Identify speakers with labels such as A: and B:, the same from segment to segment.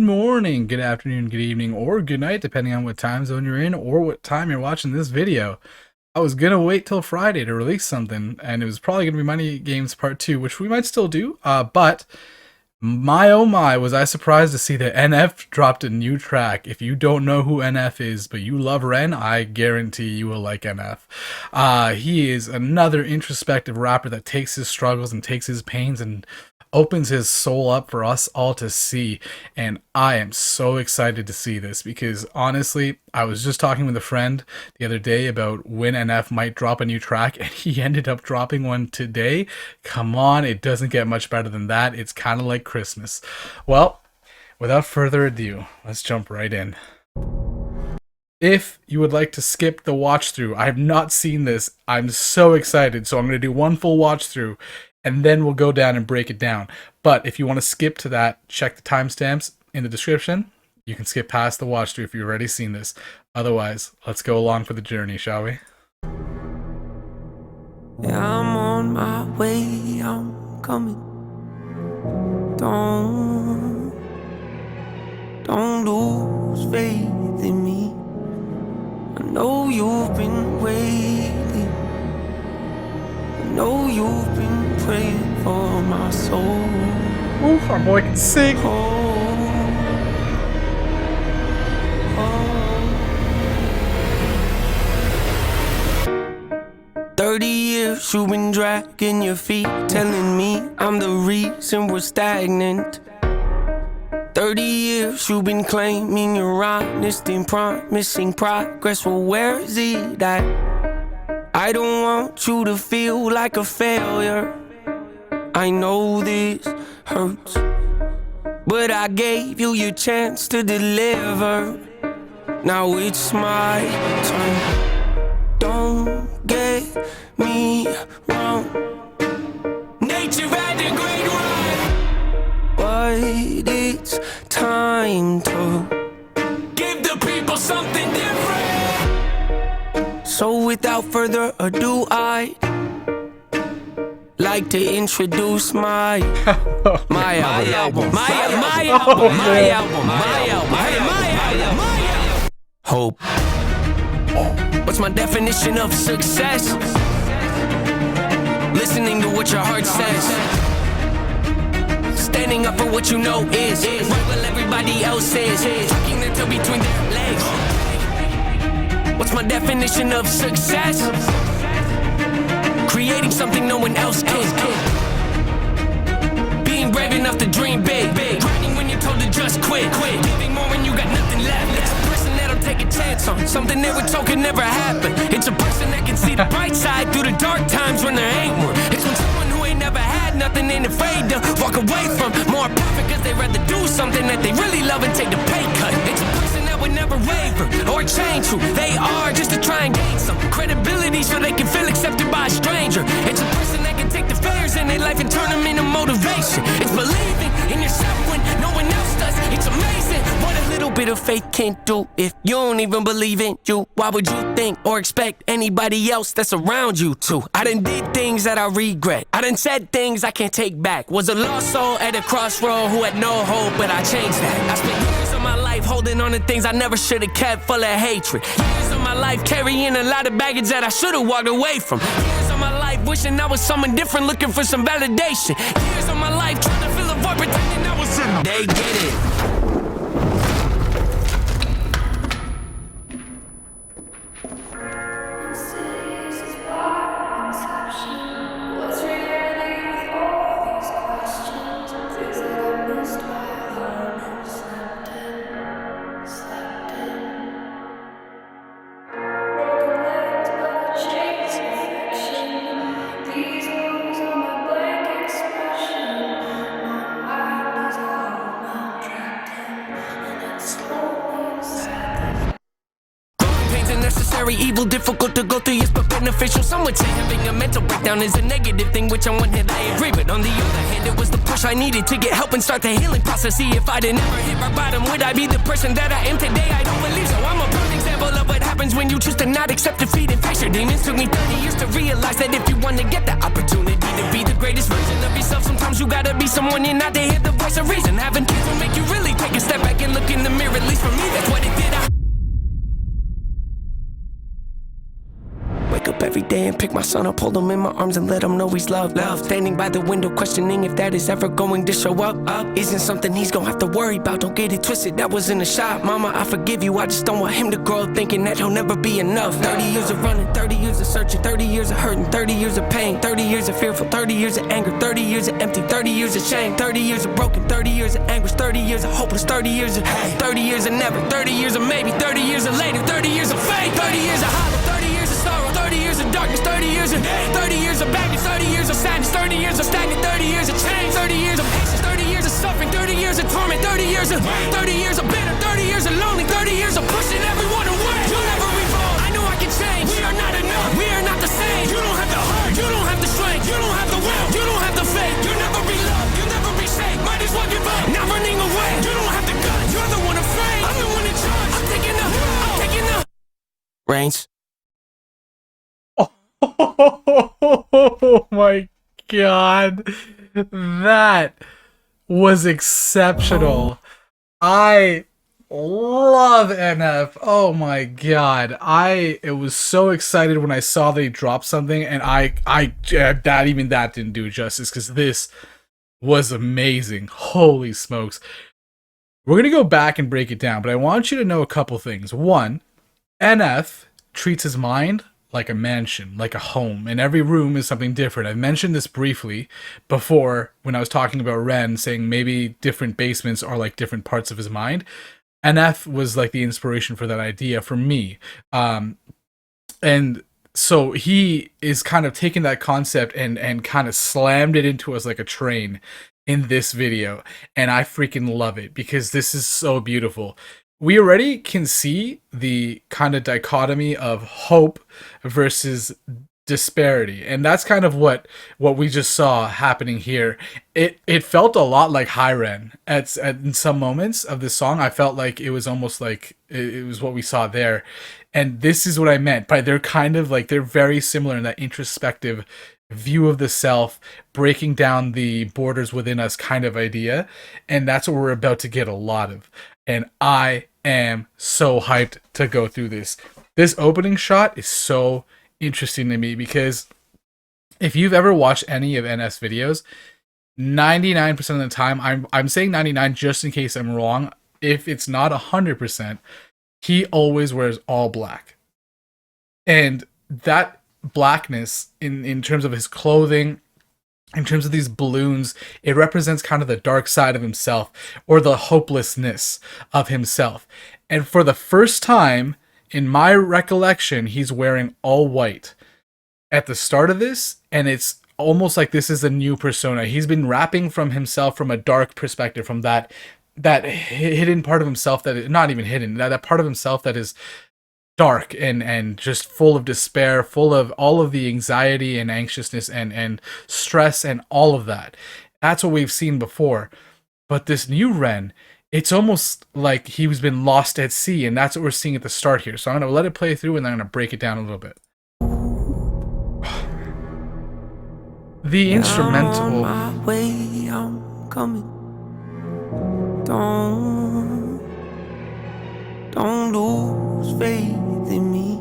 A: morning, good afternoon, good evening, or good night, depending on what time zone you're in or what time you're watching this video. I was gonna wait till Friday to release something, and it was probably gonna be Money Games Part 2, which we might still do, but my oh my, was I surprised to see that NF dropped a new track. If you don't know who NF is, but you love Ren, I guarantee you will like NF. He is another introspective rapper that takes his struggles and takes his pains and opens his soul up for us all to see, and I am so excited to see this because honestly, I was just talking with a friend the other day about when NF might drop a new track, and he ended up dropping one today. Come on, it doesn't get much better than that. It's kind of like Christmas. Well, without further ado, let's jump right in. If you would like to skip the watch through, I have not seen this. I'm so excited, so I'm going to do one full watch through and then we'll go down and break it down. But if you want to skip to that, check the timestamps in the description. You can skip past the watch through if you've already seen this. Otherwise, let's go along for the journey, shall we?
B: Yeah, I'm on my way, I'm coming. Don't lose faith in me. I know you've been waiting. I know you've been praying for my soul.
A: Ooh, our boy can sing.
B: Oh. 30 years you've been dragging your feet, telling me I'm the reason we're stagnant. 30 years you've been claiming you're honest and promising progress. Well, where is it at? I don't want you to feel like a failure. I know this hurts, but I gave you your chance to deliver. Now it's my turn. Don't get me wrong, nature had a great run, but it's time to give the people something different. So without further ado, I'd like to introduce my album. Hope. What's my definition of success? Listening to what your heart says, standing up for what you know is right while everybody else is tucking their toe between their legs. What's my definition of success? Creating something no one else can. Being brave enough to dream big. Grinding when you're told to just quit. Giving more when you got nothing left. It's a person that'll take a chance on something they were told could never happen. It's a person that can see the bright side through the dark times when there ain't one. It's when someone who ain't never had nothing ain't afraid to walk away from more profit because they'd rather do something that they really love and take the pay cut. It's a person that would never waver or change who they are just to try and gain some credibility so they can feel accepted by a stranger. It's a person that can take the failures in their life and turn them into motivation. It's believing in yourself when no one else does. It's amazing what a little bit of faith can do. If you don't even believe in you, why would you think or expect anybody else that's around you to? I done did things that I regret. I done said things I can't take back. Was a lost soul at a crossroad who had no hope, but I changed that. I spent years of my life holding on to things I never should have kept, full of hatred. Years of my life carrying a lot of baggage that I should have walked away from. Years of my life wishing I was someone different, looking for some validation. Years of my life trying to fill a void, pretending I was in. They get it. Evil, difficult to go through, yes, but beneficial. Some would say having a mental breakdown is a negative thing, which on one hand I agree, but on the other hand it was the push I needed to get help and start the healing process. See, if I'd never hit my bottom, would I be the person that I am today? I don't believe so. I'm a perfect example of what happens when you choose to not accept defeat and face your demons. Took me 30 years to realize that if you want to get the opportunity to be the greatest version of yourself, sometimes you gotta be someone you're not to hear the voice of reason. Having kids will make you really take a step back and look in the mirror, at least for me, that's what it did. I wake up every day and pick my son up, hold him in my arms and let him know he's loved. Standing by the window, questioning if that is ever going to show up. Isn't something he's gonna have to worry about, don't get it twisted, that was in the shop. Mama, I forgive you, I just don't want him to grow up thinking that he'll never be enough. 30 years of running, 30 years of searching, 30 years of hurting, 30 years of pain, 30 years of fearful, 30 years of anger, 30 years of empty, 30 years of shame, 30 years of broken, 30 years of anguish, 30 years of hopeless, 30 years of hate, 30 years of never, 30 years of maybe, 30 years of later, 30 years of faith, 30 years of hollow, 30 years of sorrow, 30 years of darkness, 30 years of hate, 30 years of baggage, 30 years of sadness, 30 years of stagnant, 30 years of change, 30 years of patience, 30 years of suffering, 30 years of torment, 30 years of 30 years of bitter, 30 years of lonely, 30 years of pushing everyone away. You'll never revolve, I know I can change. We are not enough, we are not the same. You don't have the heart, you don't have the strength, you don't have the will, you don't have the faith. You'll never be loved, you'll never be safe. Might as well give up, not running away. You don't have the guts, you're the one afraid. I'm the one in charge, I'm taking the reins.
A: Oh my god, that was exceptional. I love NF. Oh my god, it was so excited when I saw they dropped something, and that didn't do it justice, because this was amazing. Holy smokes. We're gonna go back and break it down, but I want you to know a couple things. One, NF treats his mind like a mansion, like a home, and every room is something different. I've mentioned this briefly before when I was talking about Ren, saying maybe different basements are like different parts of his mind. NF was like the inspiration for that idea for me. And so he is kind of taking that concept and kind of slammed it into us like a train in this video. And I freaking love it, because this is so beautiful. We already can see the kind of dichotomy of hope versus disparity, and that's kind of what we just saw happening here. It felt a lot like Hyren in some moments of this song. I felt like it was almost like it was what we saw there, and this is what I meant by they're kind of like, they're very similar in that introspective view of the self, breaking down the borders within us kind of idea, and that's what we're about to get a lot of. And I am so hyped to go through this. This opening shot is so interesting to me, because if you've ever watched any of NS videos, 99% of the time, I'm saying 99 just in case I'm wrong, if it's not 100%, he always wears all black. And that blackness in terms of his clothing, in terms of these balloons, it represents kind of the dark side of himself, or the hopelessness of himself. And for the first time in my recollection, he's wearing all white at the start of this, and it's almost like this is a new persona. He's been rapping from himself, from a dark perspective, from that hidden part of himself that is not even hidden, that part of himself that is dark and just full of despair, full of all of the anxiety and anxiousness and stress and all of that. That's what we've seen before. But this new Ren, it's almost like he's been lost at sea, and that's what we're seeing at the start here. So I'm going to let it play through, and then I'm going to break it down a little bit. The instrumental.
B: I'm on my way, I'm coming. Don't lose faith in me.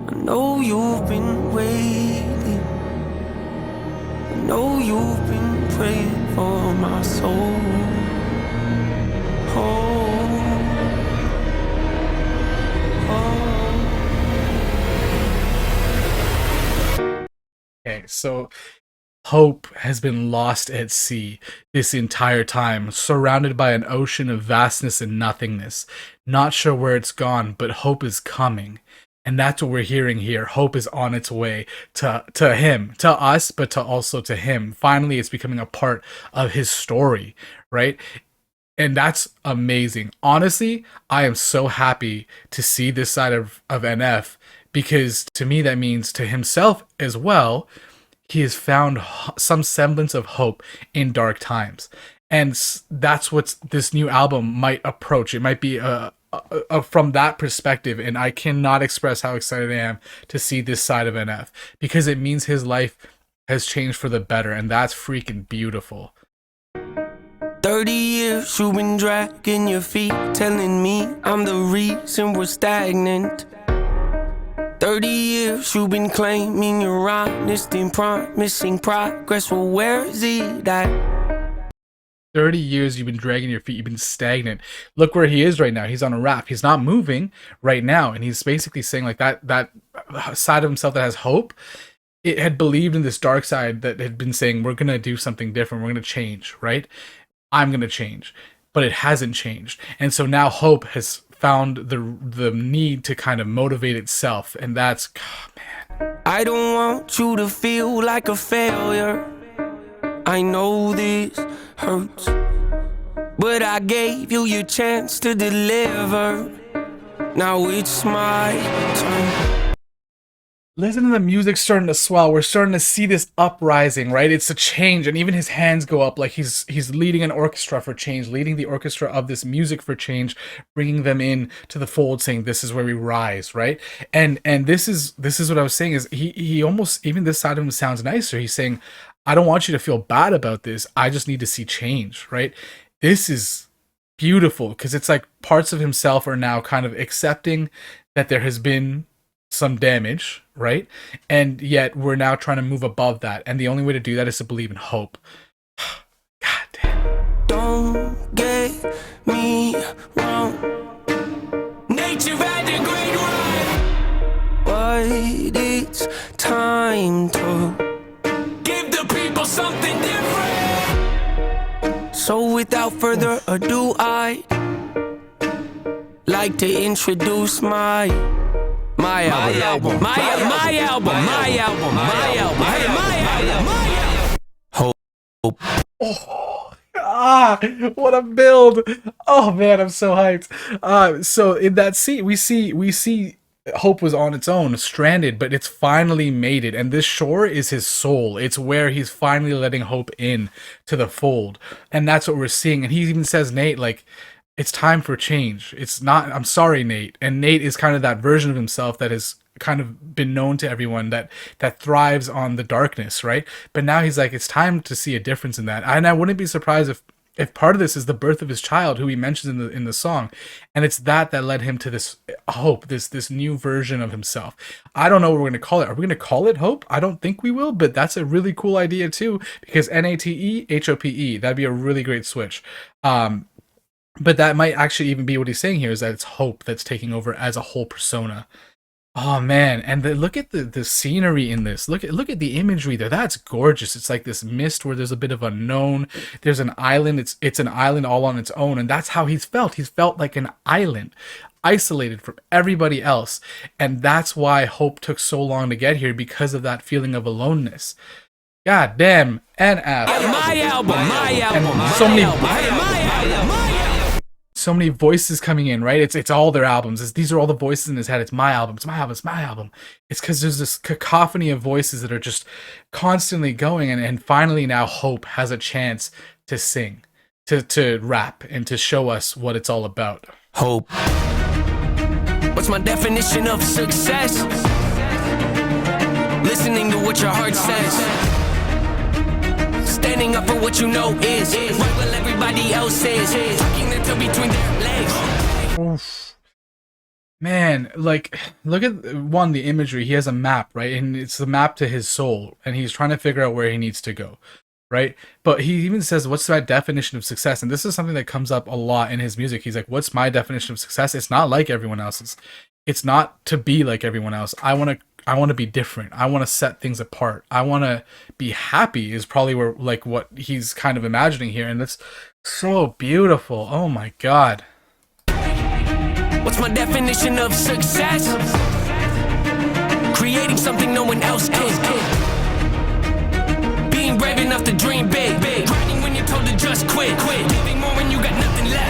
B: I know you've been waiting. I know you've been praying for my soul.
A: Okay, so hope has been lost at sea this entire time, surrounded by an ocean of vastness and nothingness. Not sure where it's gone, but hope is coming. And that's what we're hearing here. Hope is on its way to him, to us, but to also to him. Finally, it's becoming a part of his story, right? And that's amazing. Honestly, I am so happy to see this side of NF, because to me that means to himself as well, he has found some semblance of hope in dark times. And that's what this new album might approach. It might be from that perspective, and I cannot express how excited I am to see this side of NF, because it means his life has changed for the better, and that's freaking beautiful.
B: 30 years you've been dragging your feet, telling me I'm the reason we're stagnant. 30 years you've been claiming you're honest and promising progress. Well, where is it at?
A: 30 years you've been dragging your feet, you've been stagnant. Look where he is right now. He's on a raft. He's not moving right now. And he's basically saying like that side of himself that has hope, it had believed in this dark side that had been saying, we're going to do something different. We're going to change, right? I'm going to change. But it hasn't changed. And so now hope has found the need to kind of motivate itself. And that's, oh, man.
B: I don't want you to feel like a failure. I know this hurts, but I gave you your chance to deliver. Now it's my turn.
A: Listen to the music starting to swell. We're starting to see this uprising, right? It's a change, and even his hands go up like he's leading an orchestra for change, leading the orchestra of this music for change, bringing them in to the fold, saying this is where we rise, right? And this is what I was saying is he almost, even this side of him sounds nicer. He's saying, I don't want you to feel bad about this. I just need to see change, right? This is beautiful because it's like parts of himself are now kind of accepting that there has been some damage, right? And yet we're now trying to move above that. And the only way to do that is to believe in hope. God damn.
B: Don't get me wrong. Nature had a great run, but it's time to give the people something different. So without further ado, I'd like to introduce my album. Hope.
A: What a build. Oh man, I'm so hyped. So in that scene we see Hope was on its own, stranded, but it's finally made it, and this shore is his soul. It's where he's finally letting Hope in to the fold, and that's what we're seeing. And he even says, Nate, like, it's time for change. It's not, I'm sorry, Nate. And Nate is kind of that version of himself that has kind of been known to everyone that thrives on the darkness, right? But now he's like, it's time to see a difference in that. And I wouldn't be surprised if part of this is the birth of his child, who he mentions in the song, and it's that led him to this hope, this new version of himself. I don't know what we're going to call it. Are we going to call it hope? I don't think we will, but that's a really cool idea too, because NATE, that'd be a really great switch. But that might actually even be what he's saying here, is that it's hope that's taking over as a whole persona. Oh man, and look at the scenery in this. Look at the imagery there. That's gorgeous. It's like this mist where there's a bit of unknown. There's an island. It's an island all on its own, and that's how he's felt. He's felt like an island, isolated from everybody else, and that's why Hope took so long to get here, because of that feeling of aloneness. God damn, and
B: My album.
A: so many voices coming in, right? It's all their albums. These are all the voices in his head. It's my album. It's my album. It's my album. It's because there's this cacophony of voices that are just constantly going, and finally now Hope has a chance to sing, to rap, and to show us what it's all about.
B: Hope. What's my definition of success? Listening to what your heart says. Standing up for what you know is right while everybody else is. Tucking the toe between their legs.
A: Oof. Man, like, look at the imagery. He has a map, right? And it's the map to his soul, and he's trying to figure out where he needs to go, right? But he even says, what's my definition of success? And this is something that comes up a lot in his music. He's like, what's my definition of success? It's not like everyone else's. It's not to be like everyone else. I want to be different. I want to set things apart. I want to be happy is probably where, like, what he's kind of imagining here. And it's so beautiful. Oh my God.
B: What's my definition of success? Creating something no one else can. Being brave enough to dream big. Grinding when you're told to just quit. Giving more when you got nothing left.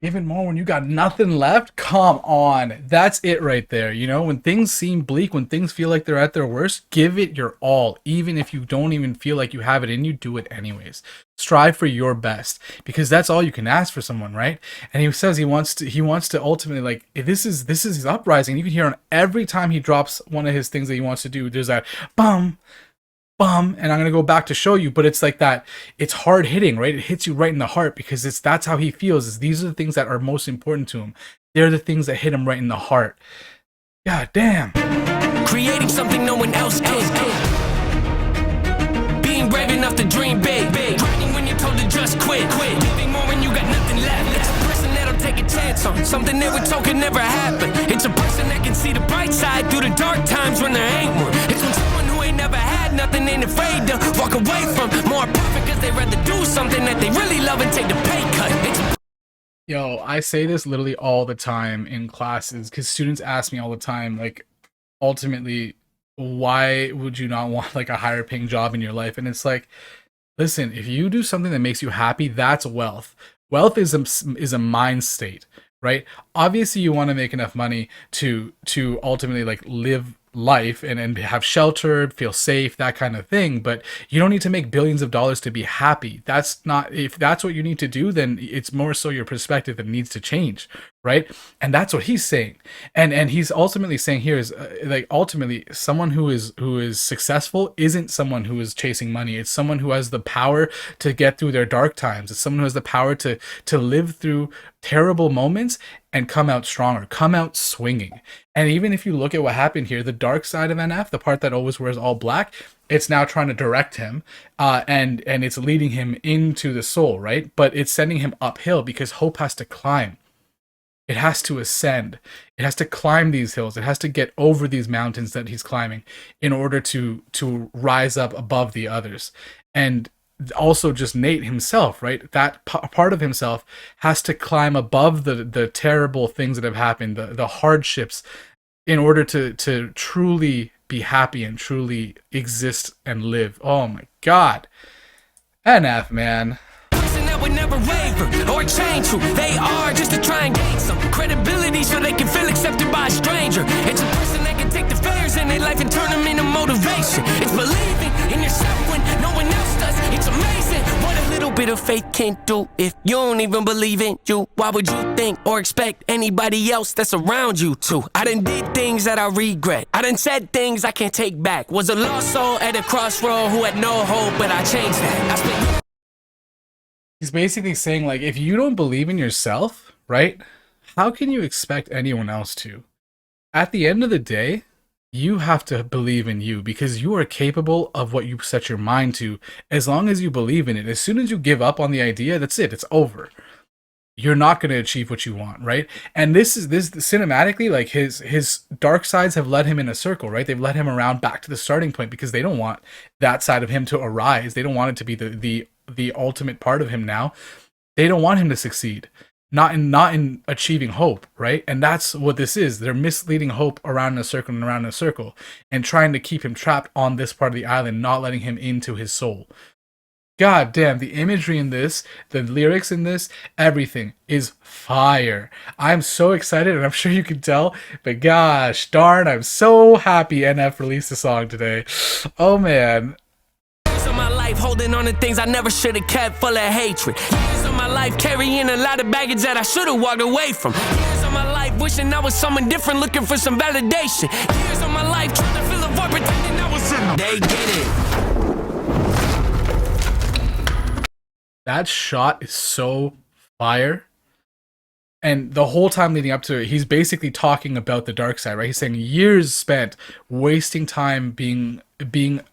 A: Even more when you got nothing left? Come on. That's it right there. You know, when things seem bleak, when things feel like they're at their worst, give it your all. Even if you don't even feel like you have it in you, do it anyways. Strive for your best, because that's all you can ask for someone, right? And he says he wants to ultimately, like, this is his uprising. You can hear on every time he drops one of his things that he wants to do, there's that bum, bum, and I'm gonna go back to show you. But it's like that. It's hard hitting, right? It hits you right in the heart because that's how he feels. Is these are the things that are most important to him. They're the things that hit him right in the heart. God damn.
B: Creating something no one else can. Being brave enough to dream big. Writing when you're told to just quit. Giving more when you got nothing left. It's a person that'll take a chance on something they were told could never happen. It's a person that can see the bright side through the dark times when there ain't one. It's when someone who ain't never had nothing ain't afraid to walk away from more perfect because they'd rather do something that they really love and take the pay cut.
A: Yo, I say this literally all the time in classes because students ask me all the time, like, ultimately, why would you not want like a higher paying job in your life? And it's like, listen, if you do something that makes you happy, that's wealth. Wealth is a mind state, right? Obviously, you want to make enough money to ultimately like live life and have shelter, feel safe, that kind of thing. But you don't need to make billions of dollars to be happy. That's not, if that's what you need to do, then it's more so your perspective that needs to change, right? And that's what he's saying. And he's ultimately saying here is like ultimately someone who is successful isn't someone who is chasing money. It's someone who has the power to get through their dark times. It's someone who has the power to live through terrible moments and come out stronger, come out swinging. And even if you look at what happened here, the dark side of NF, the part that always wears all black, it's now trying to direct him, and it's leading him into the soul, right? But it's sending him uphill because hope has to climb. It has to ascend. It has to climb these hills. It has to get over these mountains that he's climbing in order to rise up above the others. And also just Nate himself, right? That part of himself has to climb above the terrible things that have happened, the hardships, in order to truly be happy and truly exist and live. Oh my God. NF, man.
B: Would never waver or change who they are just to try and gain some credibility so they can feel accepted by a stranger. It's a person that can take the failures in their life and turn them into motivation. It's believing in yourself when no one else does. It's amazing what a little bit of faith can do. If you don't even believe in you, why would you think or expect anybody else that's around you to? I done did things that I regret. I done said things I can't take back. Was a lost soul at a crossroad who had no hope, but I changed that.
A: He's basically saying, like, if you don't believe in yourself, right, how can you expect anyone else to? At the end of the day, you have to believe in you because you are capable of what you set your mind to as long as you believe in it. As soon as you give up on the idea, that's it. It's over. You're not going to achieve what you want, right? And this cinematically, like his dark sides have led him in a circle, right? They've led him around back to the starting point because they don't want that side of him to arise. They don't want it to be the ultimate part of him now. They don't want him to succeed. Not in achieving hope, right? And that's what this is. They're misleading hope around in a circle and around in a circle and trying to keep him trapped on this part of the island, not letting him into his soul. God damn, the imagery in this, the lyrics in this, everything is fire. I'm so excited, and I'm sure you can tell, but gosh darn, I'm so happy NF released a song today. Oh man.
B: Years of my life holding on to things I never should have kept, full of hatred. Years of my life carrying a lot of baggage that I should have walked away from. Years of my life wishing I was someone different, looking for some validation. Years of my life trying to fill a void, pretending I was in them. They get it.
A: That shot is so fire. And the whole time leading up to it, he's basically talking about the dark side, right? He's saying years spent wasting time being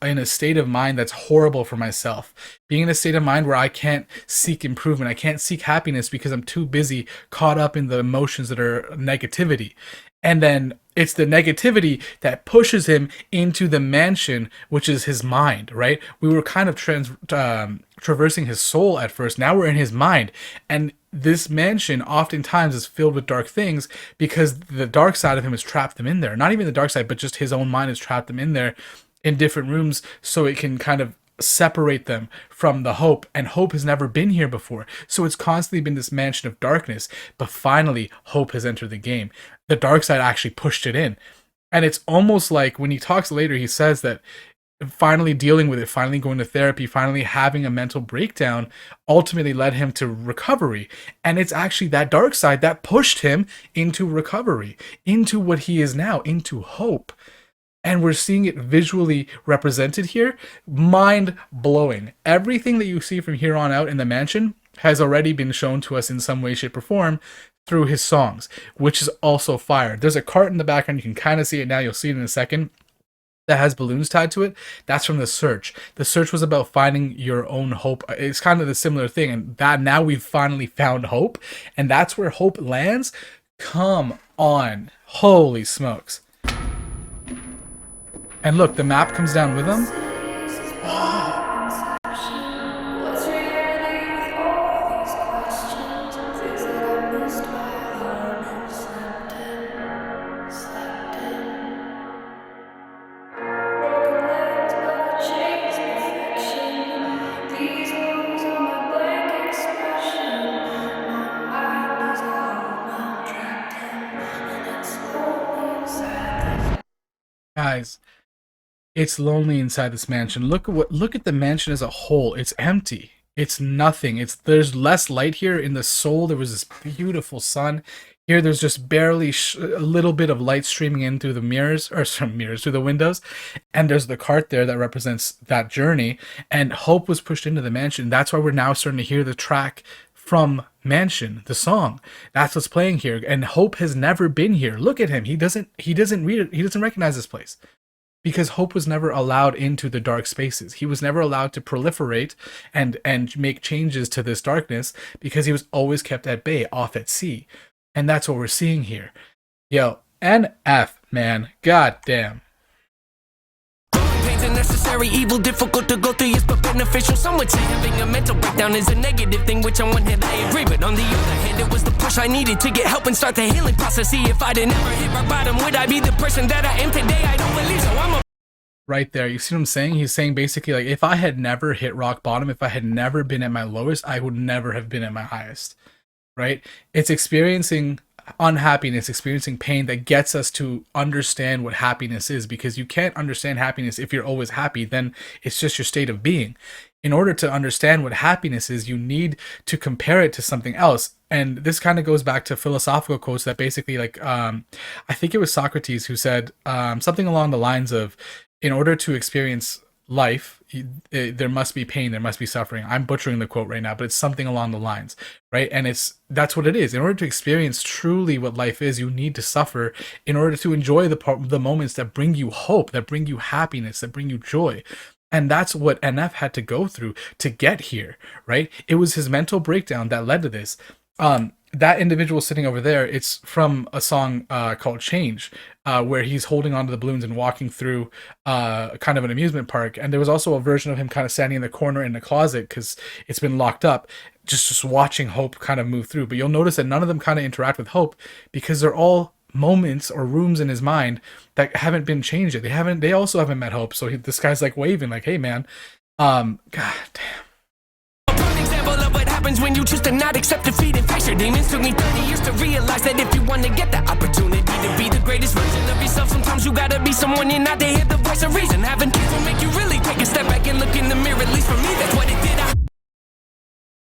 A: in a state of mind that's horrible for myself. Being in a state of mind where I can't seek improvement. I can't seek happiness because I'm too busy caught up in the emotions that are negativity. And then it's the negativity that pushes him into the mansion, which is his mind, right? We were kind of traversing his soul at first. Now we're in his mind. And this mansion oftentimes is filled with dark things because the dark side of him has trapped them in there. Not even the dark side, but just his own mind has trapped them in there in different rooms so it can kind of separate them from the hope, and hope has never been here before, so it's constantly been this mansion of darkness. But finally hope has entered the game. The dark side actually pushed it in, and it's almost like when he talks later, he says that finally dealing with it, finally going to therapy, finally having a mental breakdown ultimately led him to recovery. And it's actually that dark side that pushed him into recovery, into what he is now, into hope. and we're seeing it visually represented here. Mind blowing. Everything that you see from here on out in the mansion has already been shown to us in some way, shape, or form through his songs, which is also fire. There's a cart in the background. You can kind of see it now. You'll see it in a second. That has balloons tied to it. That's from The Search. The Search was about finding your own hope. It's kind of the similar thing, and that now we've finally found hope, and that's where hope lands. Come on. Holy smokes. And look, the map comes down with them. Guys, it's lonely inside this mansion. Look at the mansion as a whole. It's empty. It's nothing. There's less light here. In the soul, there was this beautiful sun. Here, there's just barely a little bit of light streaming in through the mirrors, or some mirrors through the windows. And there's the cart there that represents that journey. And hope was pushed into the mansion. That's why we're now starting to hear the track from Mansion, the song. That's what's playing here. And Hope has never been here. Look at him. He doesn't read it. He doesn't recognize this place. Because Hope was never allowed into the dark spaces. He was never allowed to proliferate and make changes to this darkness, because he was always kept at bay, off at sea. And that's what we're seeing here. Yo, NF, man. God damn.
B: Necessary evil, difficult to go through, yes, but beneficial. Some would say having a mental breakdown is a negative thing, which on one hand I agree, but on the other hand, it was the push I needed to get help and start the healing process. See, if I didn't ever hit my bottom, would I be the person that I am today? I don't believe so. I'm a
A: right there. You see what I'm saying? He's saying basically, like, if I had never hit rock bottom, if I had never been at my lowest, I would never have been at my highest. Right? It's experiencing unhappiness, experiencing pain that gets us to understand what happiness is, because you can't understand happiness if you're always happy. Then it's just your state of being. In order to understand what happiness is, you need to compare it to something else. And this kind of goes back to philosophical quotes that basically, like, I think it was Socrates who said something along the lines of, in order to experience life, there must be pain, there must be suffering. I'm butchering the quote right now, but it's something along the lines, right? And that's what it is. In order to experience truly what life is, you need to suffer in order to enjoy the moments that bring you hope, that bring you happiness, that bring you joy. And that's what NF had to go through to get here, right? It was his mental breakdown that led to this. That individual sitting over there, it's from a song called Change, where he's holding onto the balloons and walking through kind of an amusement park. And there was also a version of him kind of standing in the corner in the closet because it's been locked up, just watching Hope kind of move through. But you'll notice that none of them kind of interact with Hope, because they're all moments or rooms in his mind that haven't been changed yet. They also haven't met Hope. So this guy's like waving like, hey man, god damn.
B: When you choose to not accept defeat and face your demons. Took me 30 years to realize that if you want to get the opportunity to be the greatest version of yourself, sometimes you gotta be someone you're not to hear the voice of reason. Having kids will make you really take a step back and look in the mirror. At least for me, that's what it did.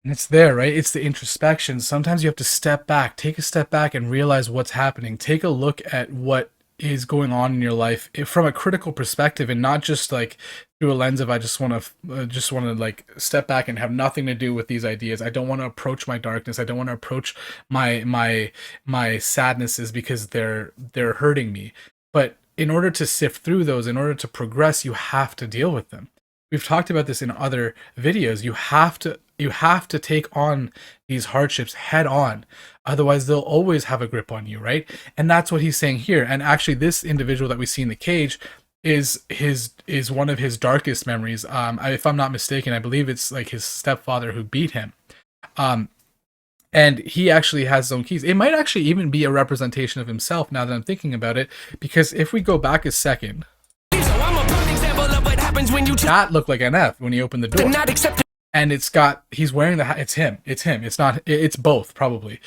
A: And it's there, right? It's the introspection. Sometimes you have to step back, take a step back and realize what's happening. Take a look at what is going on in your life from a critical perspective, and not just like through a lens of I just want to like step back and have nothing to do with these ideas. I don't want to approach my darkness. I don't want to approach my sadnesses because they're hurting me. But in order to sift through those, in order to progress, you have to deal with them. We've talked about this in other videos. You have to take on these hardships head on. Otherwise, they'll always have a grip on you, right? And that's what he's saying here. And actually, this individual that we see in the cage is one of his darkest memories. If I'm not mistaken, I believe it's like his stepfather who beat him. And he actually has his own keys. It might actually even be a representation of himself now that I'm thinking about it. Because if we go back a second, that looked like NF when he opened the door. And he's wearing it's him. It's not, it's both probably.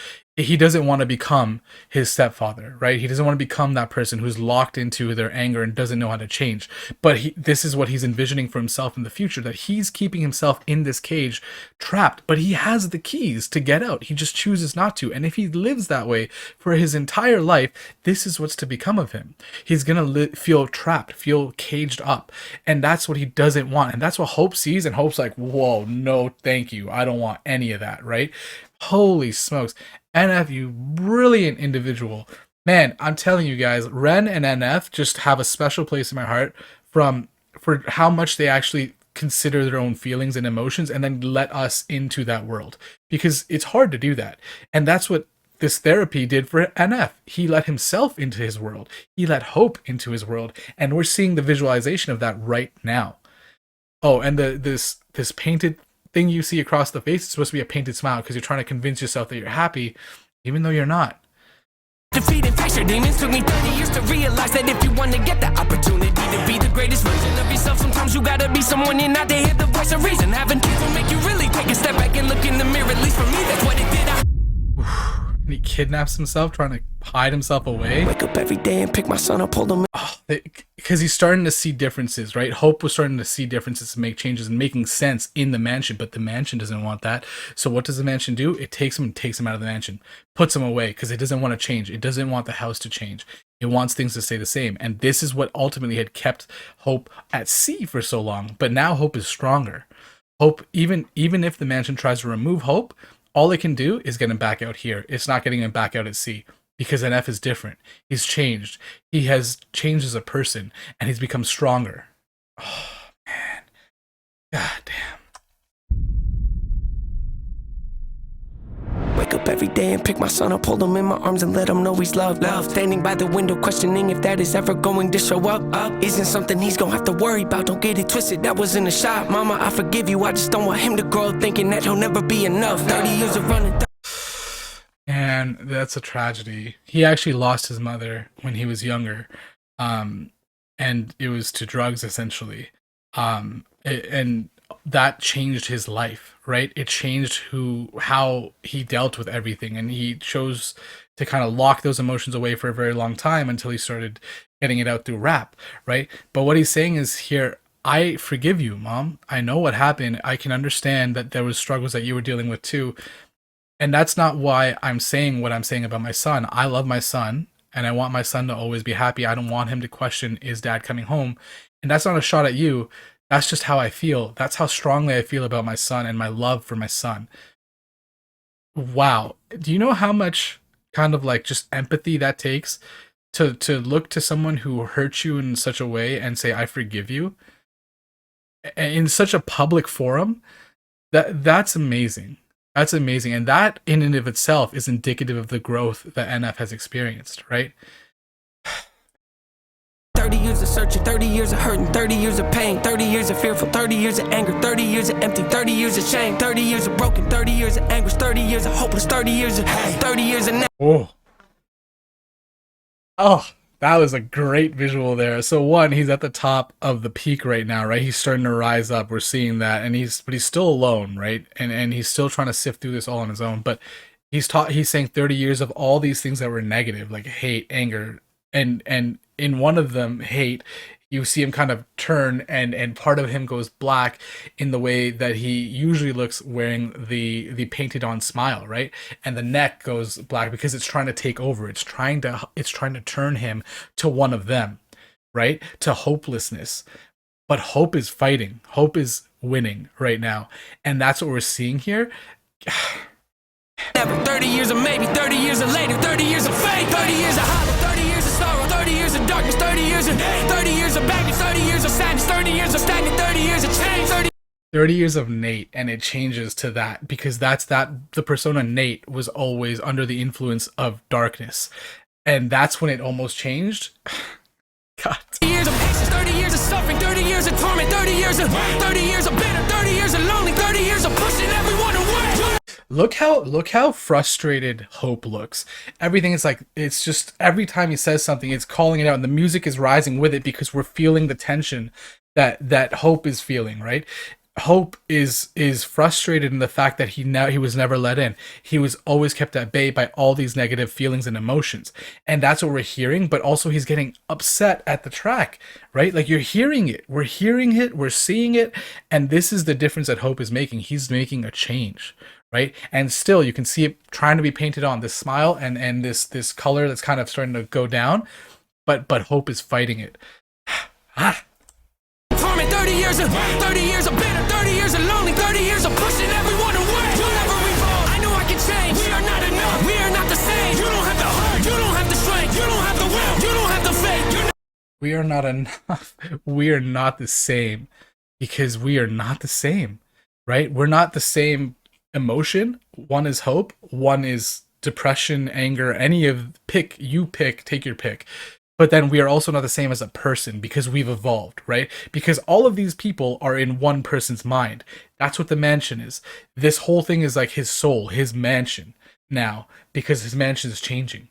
A: he doesn't want to become his stepfather, right? He doesn't want to become that person who's locked into their anger and doesn't know how to change. But this is what he's envisioning for himself in the future, that he's keeping himself in this cage trapped, but he has the keys to get out. He just chooses not to. And if he lives that way for his entire life, this is what's to become of him. He's going to feel trapped, feel caged up. And that's what he doesn't want. And that's what Hope sees. And Hope's like, whoa, no, thank you. I don't want any of that, right? Holy smokes. NF, you brilliant individual. Man, I'm telling you guys, Ren and NF just have a special place in my heart for how much they actually consider their own feelings and emotions and then let us into that world. Because it's hard to do that. And that's what this therapy did for NF. He let himself into his world. He let Hope into his world. And we're seeing the visualization of that right now. Oh, and this painted thing you see across the face is supposed to be a painted smile because you're trying to convince yourself that you're happy, even though you're not.
B: Defeat and face your demons. Took me 30 years to realize that if you want to get the opportunity to be the greatest version of yourself, sometimes you gotta be someone you're not to hear the voice of reason. Having people make you really take a step back and look in the mirror. At least for me, that's what it did.
A: And he kidnaps himself, trying to hide himself away.
B: Wake up every day and pick my son up, hold him.
A: Because he's starting to see differences, right? Hope was starting to see differences and make changes and making sense in the mansion, but the mansion doesn't want that. So what does the mansion do? It takes him and takes him out of the mansion, puts him away because it doesn't want to change. It doesn't want the house to change. It wants things to stay the same. And this is what ultimately had kept Hope at sea for so long. But now Hope is stronger. Hope, even if the mansion tries to remove Hope, all it can do is get him back out here. It's not getting him back out at sea. Because NF is different. He's changed. He has changed as a person, and he's become stronger. Oh, man. God damn.
B: Wake up every day and pick my son up, hold him in my arms and let him know he's loved. Standing by the window, questioning if that is ever going to show up. Isn't something he's gonna have to worry about. Don't get it twisted, that was in the shop. Mama, I forgive you. I just don't want him to grow up thinking that he'll never be enough. 30 years of running.
A: And that's a tragedy. He actually lost his mother when he was younger, and it was to drugs essentially, and that changed his life, right? It changed how he dealt with everything, and he chose to kind of lock those emotions away for a very long time until he started getting it out through rap, right? But what he's saying is here, I forgive you, Mom. I know what happened. I can understand that there was struggles that you were dealing with too. And that's not why I'm saying what I'm saying about my son. I love my son, and I want my son to always be happy. I don't want him to question, is dad coming home? And that's not a shot at you. That's just how I feel. That's how strongly I feel about my son and my love for my son. Wow. Do you know how much kind of like just empathy that takes to look to someone who hurt you in such a way and say, I forgive you? In such a public forum? That's amazing. That's amazing. And that in and of itself is indicative of the growth that NF has experienced, right?
B: 30 years of searching, 30 years of hurting, 30 years of pain, 30 years of fearful, 30 years of anger, 30 years of empty, 30 years of shame, 30 years of broken, 30 years of anguish, 30 years of hopeless, 30 years of hate, 30 years of
A: Oh, that was a great visual there. So one, he's at the top of the peak right now, right? He's starting to rise up. We're seeing that, and he's still alone, right? And he's still trying to sift through this all on his own. But he's saying 30 years of all these things that were negative, like hate, anger, and in one of them, hate, you see him kind of turn and part of him goes black in the way that he usually looks wearing the painted on smile, right? And the neck goes black because it's trying to take over. It's trying to turn him to one of them, right? To hopelessness. But hope is fighting. Hope is winning right now. And that's what we're seeing here.
B: Never. 30 years of maybe, 30 years of later, 30 years of fate, 30 years of hollow, 30 years of sorrow, 30 years of darkness, 30 years of hate, 30 years of baggage, 30 years of sadness, 30 years of stagnant, 30 years of change,
A: 30 years of Nate, and it changes to that because the persona Nate was always under the influence of darkness. And that's when it almost changed. God.
B: 30 years of patience, 30 years of suffering, 30 years of torment, 30 years of bitter, 30 years of lonely, 30 years of pushing everyone away.
A: Look how frustrated Hope looks. Everything is like, it's just every time he says something, it's calling it out, and the music is rising with it because we're feeling the tension that Hope is feeling, right? Hope is frustrated in the fact that he was never let in. He was always kept at bay by all these negative feelings and emotions. And that's what we're hearing, but also he's getting upset at the track, right? Like you're hearing it. We're hearing it, we're seeing it, and this is the difference that Hope is making. He's making a change, right? And still you can see it trying to be painted on, this smile and this color that's kind of starting to go down, but Hope is fighting it. Ah.
B: 30 years of bitter, 30 years of lonely, 30 years of pushing everyone away. You'll never evolve. I know I can change. We are not enough. We are not the same. You don't have the heart. You don't have the strength. You don't have the will. You don't have the faith.
A: We are not enough. We are not the same, because we are not the same, right? We're not the same emotion. One is hope. One is depression, anger, any of pick, take your pick. But then we are also not the same as a person, because we've evolved, right? Because all of these people are in one person's mind. That's what the mansion is. This whole thing is like his soul, his mansion now, because his mansion is changing.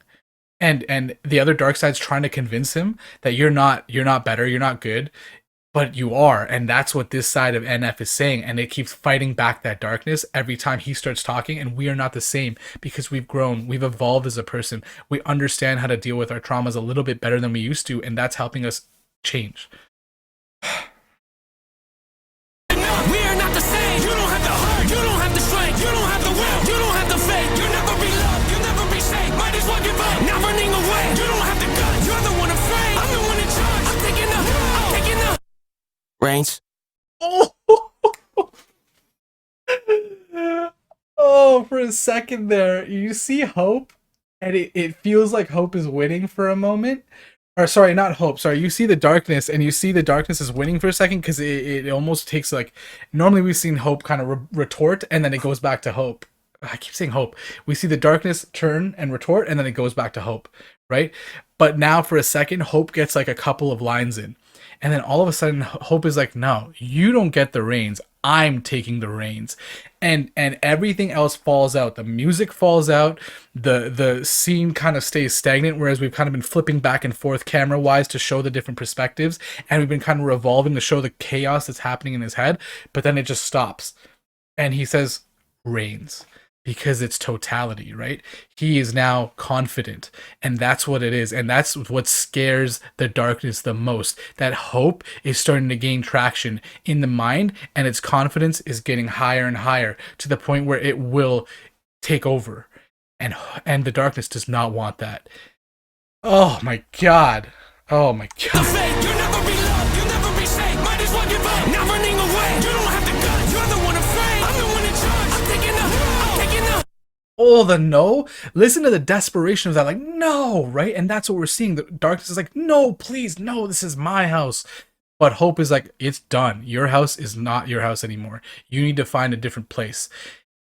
A: And the other dark side's trying to convince him that you're not better, you're not good, but you are. And that's what this side of NF is saying, and it keeps fighting back that darkness every time he starts talking. And we are not the same, because we've grown, we've evolved as a person, we understand how to deal with our traumas a little bit better than we used to, and that's helping us change.
B: We are not the same. You don't have the heart. You don't have the strength. You don't have the will. You don't have the faith. You'll never be loved. You'll never be safe. Might as well give up. Not running away. You don't have the guts. You're the one afraid. I'm the one in charge. I'm taking the reins.
A: Oh, oh, for a second there, you see Hope, and it feels like Hope is winning for a moment. Or sorry, not Hope. Sorry, you see the darkness, and you see the darkness is winning for a second, because it almost takes like, normally we've seen Hope kind of retort, and then it goes back to Hope. I keep saying Hope. We see the darkness turn and retort, and then it goes back to Hope, right? But now for a second, Hope gets like a couple of lines in. And then all of a sudden, Hope is like, no, you don't get the reins. I'm taking the reins. And everything else falls out. The music falls out. The scene kind of stays stagnant, whereas we've kind of been flipping back and forth camera-wise to show the different perspectives. And we've been kind of revolving to show the chaos that's happening in his head. But then it just stops. And he says, reins. Because it's totality, right? He is now confident, and that's what it is, and that's what scares the darkness the most. That Hope is starting to gain traction in the mind, and its confidence is getting higher and higher to the point where it will take over, and the darkness does not want that. Oh my god! Oh my god!
B: You'll never be loved. You'll never be safe. Might as well give up. Not running away. You don't have the guts. You're the one afraid. I'm the one in charge. I'm taking the.
A: Oh, the no. Listen to the desperation of that, like, no, right? And that's what we're seeing. The darkness is like, no, please, no, this is my house. But Hope is like, it's done. Your house is not your house anymore. You need to find a different place.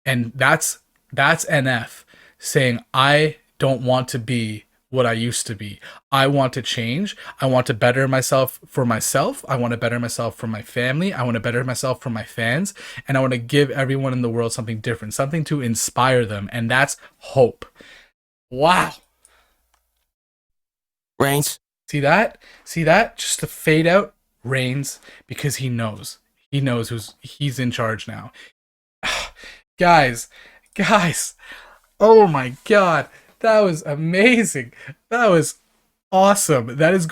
A: And that's NF saying, I don't want to be what I used to be. I want to change. I want to better myself for myself. I want to better myself for my family. I want to better myself for my fans. And I want to give everyone in the world something different, something to inspire them. And that's Hope. Wow.
B: Reigns.
A: See that? See that? Just to fade out, Reigns, because he knows. He knows he's in charge now. Guys. Oh my god. That was amazing. That was awesome. That has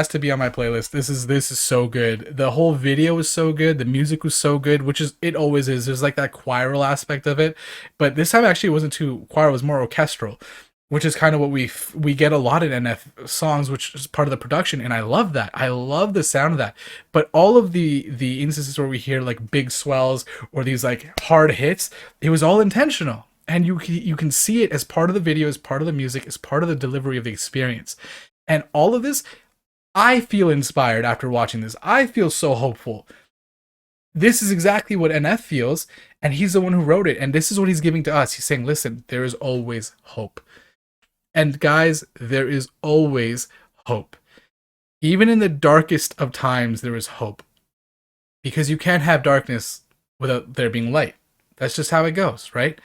A: to be on my playlist. This is so good. The whole video was so good. The music was so good, which is, it always is. There's like that choral aspect of it. But this time actually it wasn't too choral, it was more orchestral, which is kind of what we get a lot in NF songs, which is part of the production, and I love that. I love the sound of that. But all of the instances where we hear like big swells or these like hard hits, it was all intentional. And you can see it as part of the video, as part of the music, as part of the delivery of the experience. And all of this, I feel inspired after watching this. I feel so hopeful. This is exactly what NF feels, and he's the one who wrote it. And this is what he's giving to us. He's saying, listen, there is always hope. And guys, there is always hope. Even in the darkest of times, there is hope. Because you can't have darkness without there being light. That's just how it goes, right?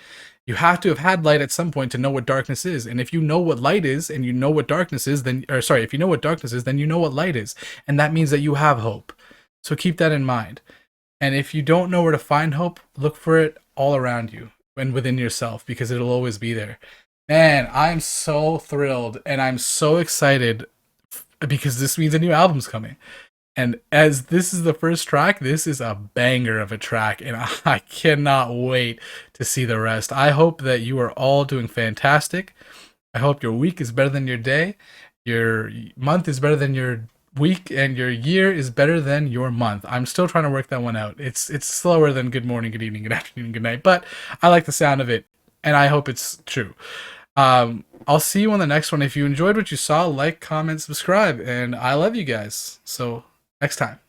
A: You have to have had light at some point to know what darkness is. And if you know what light is and you know what darkness is, if you know what darkness is, then you know what light is. And that means that you have hope. So keep that in mind. And if you don't know where to find hope, look for it all around you and within yourself, because it'll always be there. Man, I'm so thrilled and I'm so excited because this means a new album's coming. And as this is the first track, this is a banger of a track, and I cannot wait to see the rest. I hope that you are all doing fantastic. I hope your week is better than your day, your month is better than your week, and your year is better than your month. I'm still trying to work that one out. It's slower than good morning, good evening, good afternoon, good night, but I like the sound of it, and I hope it's true. I'll see you on the next one. If you enjoyed what you saw, like, comment, subscribe, and I love you guys. So next time.